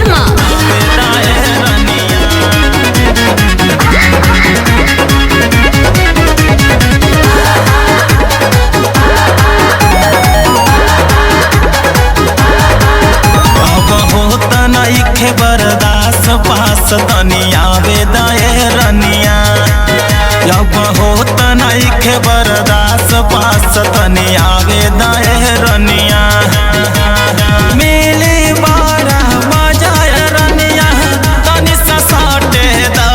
शर्मा। नइखे बर्दास पास तनी आवे दाए रनिया। जब होत नइखे बर्दास पास तनी आवे दाए रनिया। मिली बारा मजा रनिया तनी ससाटे दा।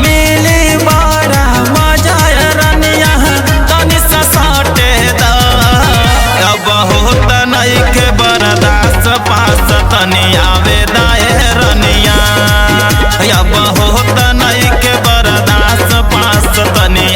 मिली बारा मजा रनिया तनी ससाटे दा। जब होत नइखे बर्दास पास तनी आवे दाए रनिया। अब होत नइखे बर्दास पास तनी